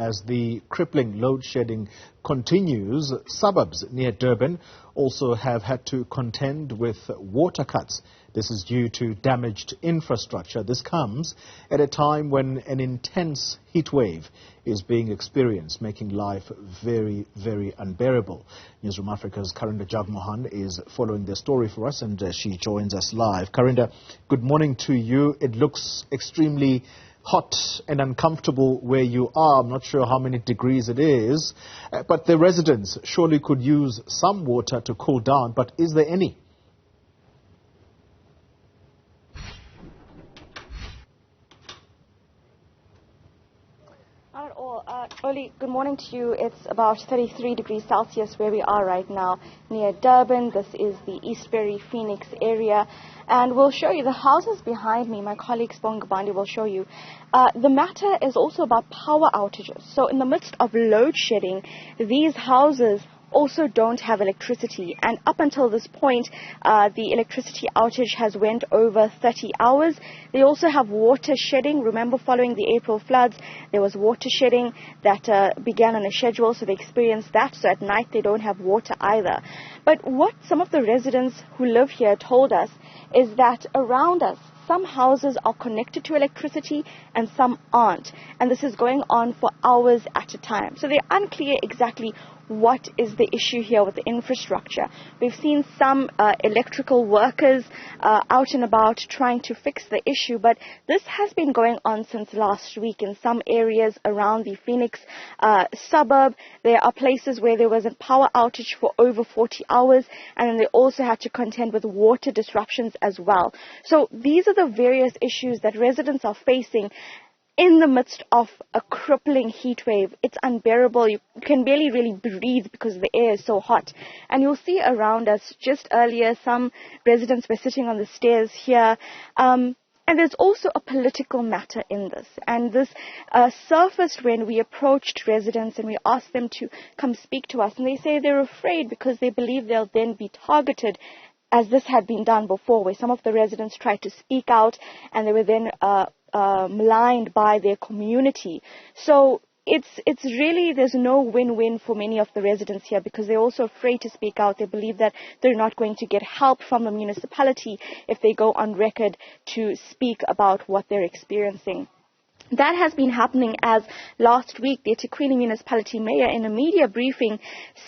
as the crippling load shedding continues. Suburbs near Durban also have had to contend with water cuts. This is due to damaged infrastructure. This comes at a time when an intense heat wave is being experienced, making life very, very unbearable. Newzoom Afrika's Karinda Jagmohan is following the story for us, and she joins us live. Karinda, good morning to you. It looks extremely hot and uncomfortable where you are. I'm not sure how many degrees it is, but the residents surely could use some water to cool down, but is there any? Not at all. Oli, good morning to you. It's about 33 degrees Celsius where we are right now near Durban. This is the Eastbury Phoenix area. And we'll show you the houses behind me. My colleague Spongabandi will show you. The matter is also about power outages. So in the midst of load shedding, these houses also don't have electricity, and up until this point the electricity outage has went over 30 hours. They also have water shedding. Remember, following the April floods there was water shedding that began on a schedule, so they experienced that. So at night they don't have water either. But what some of the residents who live here told us is that around us some houses are connected to electricity and some aren't, and this is going on for hours at a time. So they're unclear exactly what is the issue here with the infrastructure. We've seen some electrical workers out and about trying to fix the issue, but this has been going on since last week in some areas around the Phoenix suburb. There are places where there was a power outage for over 40 hours, and then they also had to contend with water disruptions as well. So these are the various issues that residents are facing in the midst of a crippling heat wave. It's unbearable. You can barely really breathe because the air is so hot. And you'll see around us just earlier some residents were sitting on the stairs here. And there's also a political matter in this. And this surfaced when we approached residents and we asked them to come speak to us. And they say they're afraid because they believe they'll then be targeted, as this had been done before, where some of the residents tried to speak out and they were then maligned by their community. So it's really, there's no win-win for many of the residents here because they're also afraid to speak out. They believe that they're not going to get help from the municipality if they go on record to speak about what they're experiencing. That has been happening as last week the eThekwini municipality mayor in a media briefing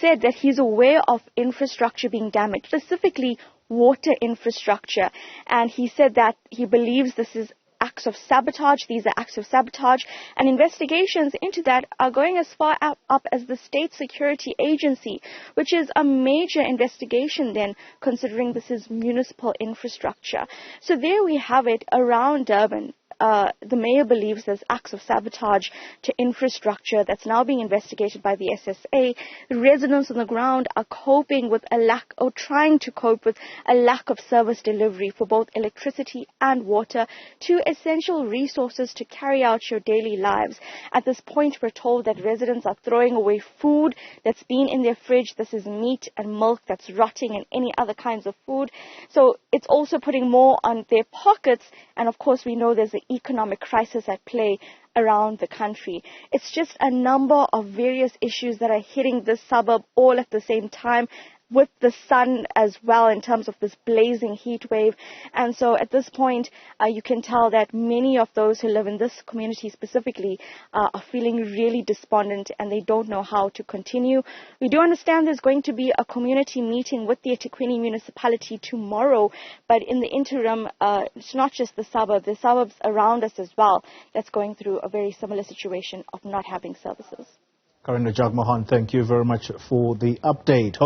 said that he's aware of infrastructure being damaged, specifically water infrastructure. And he said that he believes this is acts of sabotage. These are acts of sabotage, and investigations into that are going as far up as the State Security Agency, which is a major investigation then, considering this is municipal infrastructure. So there we have it around Durban. The mayor believes there's acts of sabotage to infrastructure that's now being investigated by the SSA. The residents on the ground are coping with a lack, or trying to cope with a lack of service delivery for both electricity and water, two essential resources to carry out your daily lives. At this point, we're told that residents are throwing away food that's been in their fridge. This is meat and milk that's rotting and any other kinds of food. So it's also putting more on their pockets, and of course we know there's an economic crisis at play around the country. It's just a number of various issues that are hitting this suburb all at the same time, with the sun as well, in terms of this blazing heat wave. And so at this point you can tell that many of those who live in this community specifically are feeling really despondent, and they don't know how to continue. We do understand there's going to be a community meeting with the eThekwini municipality tomorrow, but in the interim it's not just the suburbs around us as well that's going through a very similar situation of not having services. Karinda Jagmohan, thank you very much for the update.